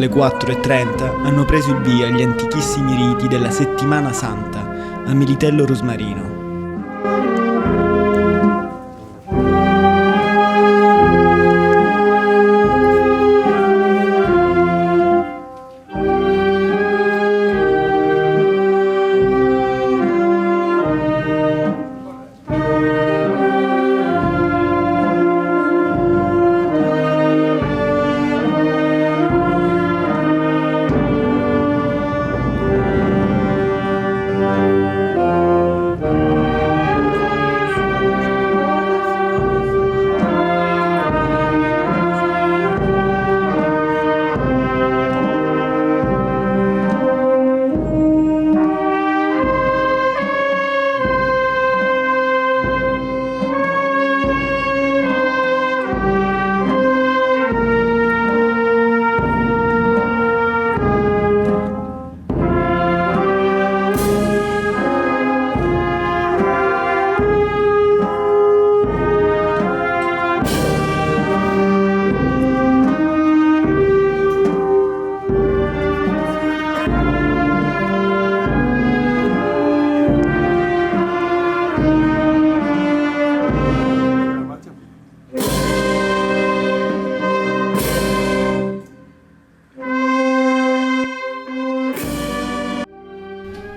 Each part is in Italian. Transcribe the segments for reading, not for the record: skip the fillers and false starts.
alle 4:30 hanno preso il via gli antichissimi riti della Settimana Santa a Militello Rosmarino.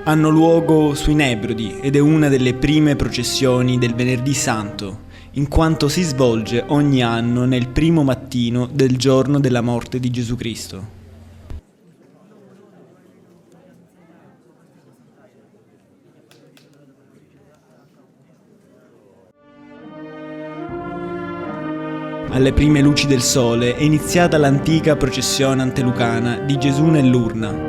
Hanno luogo sui Nebrodi ed è una delle prime processioni del Venerdì Santo, in quanto si svolge ogni anno nel primo mattino del giorno della morte di Gesù Cristo. Alle prime luci del sole è iniziata l'antica processione antelucana di Gesù nell'urna.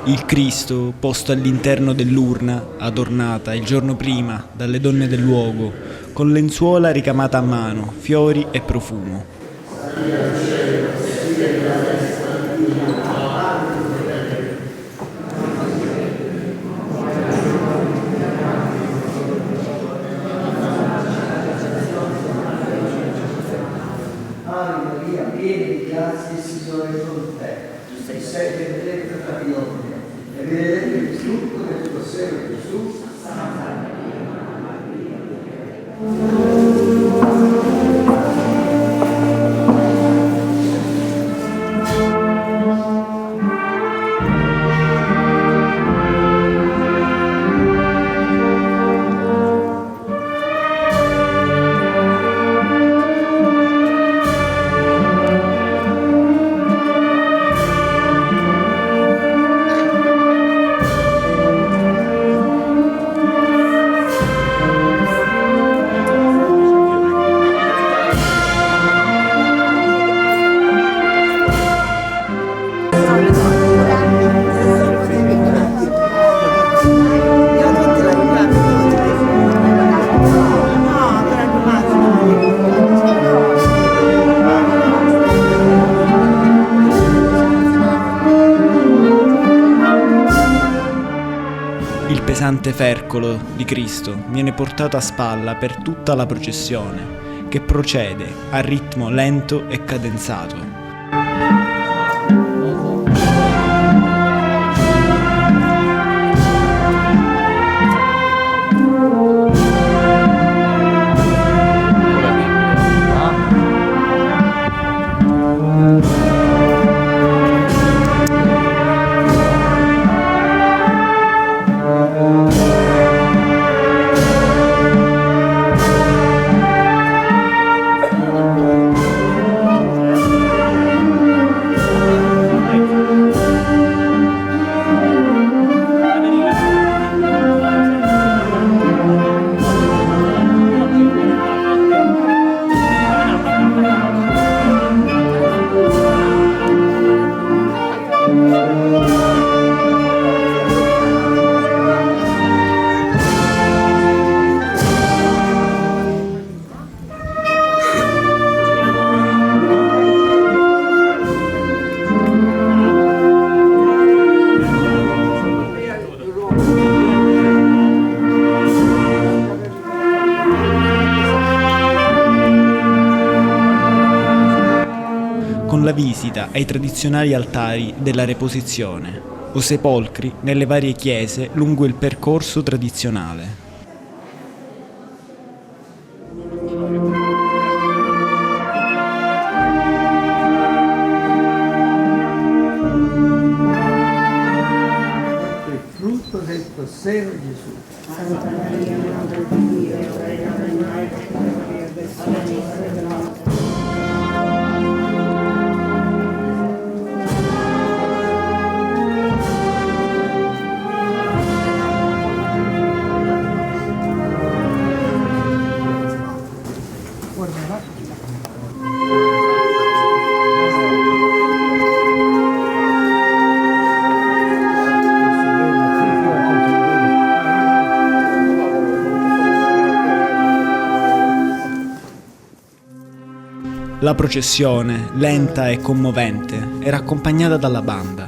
Il Cristo, posto all'interno dell'urna, adornata il giorno prima dalle donne del luogo, con lenzuola ricamata a mano, fiori e profumo. Ave Maria, piena di grazia, il Signore è con te. Tu sei benedetta tra le donne, e benedetto il frutto del tuo seno, Gesù. Santa Maria, Madre di Dio. pesante fercolo di Cristo viene portato a spalla per tutta la processione, che procede a ritmo lento e cadenzato. Con la visita ai tradizionali altari della Reposizione o sepolcri nelle varie chiese lungo il percorso tradizionale. Il frutto del tuo seno, Gesù. Santa Maria, Madre di Dio, prega per noi peccatori, adesso è l'ora della nostra morte. La processione, lenta e commovente, era accompagnata dalla banda,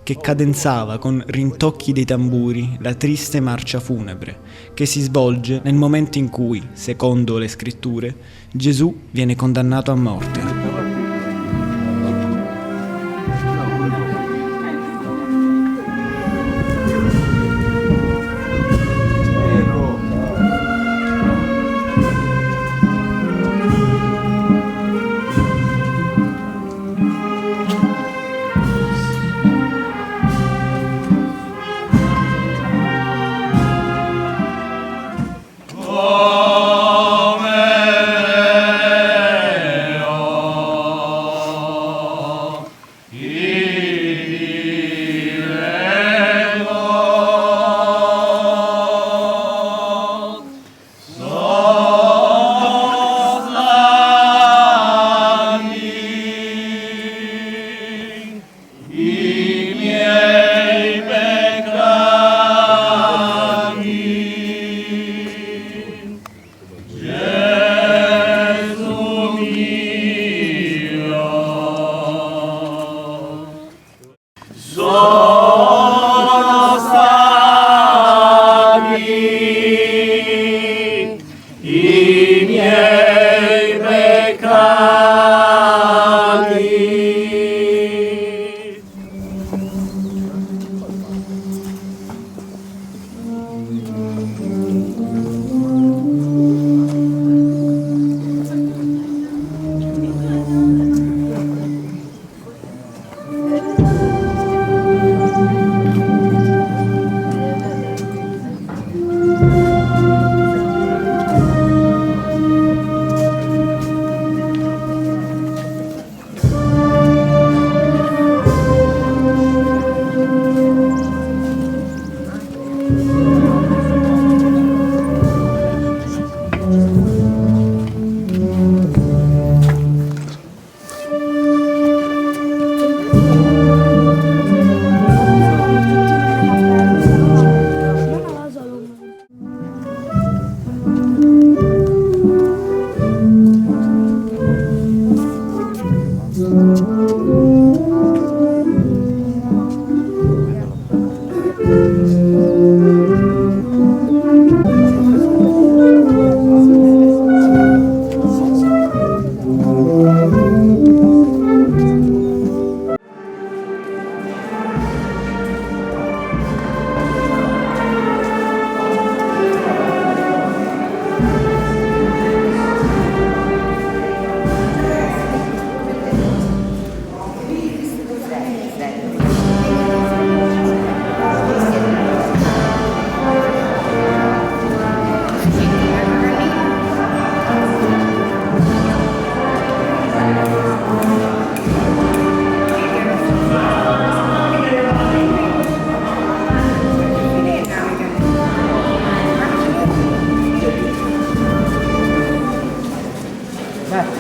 che cadenzava con rintocchi dei tamburi la triste marcia funebre, che si svolge nel momento in cui, secondo le scritture, Gesù viene condannato a morte.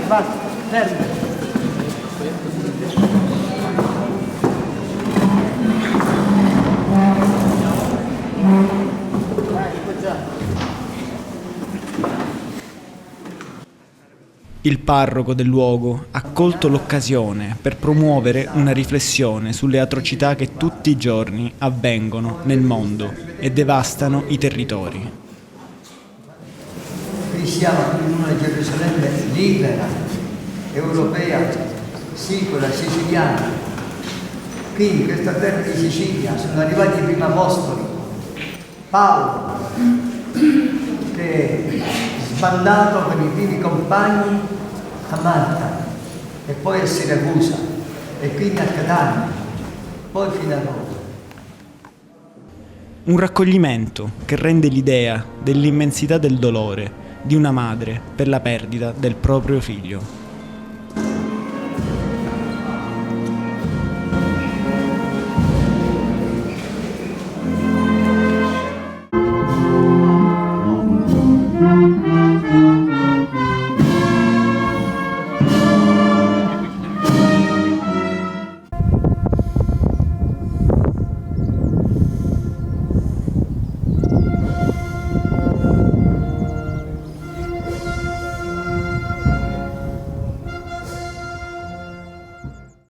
basta, fermo. Il parroco del luogo ha colto l'occasione per promuovere una riflessione sulle atrocità che tutti i giorni avvengono nel mondo e devastano i territori. Qui siamo in una Gerusalemme libera, europea, sicura, siciliana. Qui in questa terra di Sicilia sono arrivati i primi apostoli. Paolo, che sbandato con i primi compagni a Malta e poi a Siracusa e quindi a Catania, poi fino a Roma. Un raccoglimento che rende l'idea dell'immensità del dolore di una madre per la perdita del proprio figlio.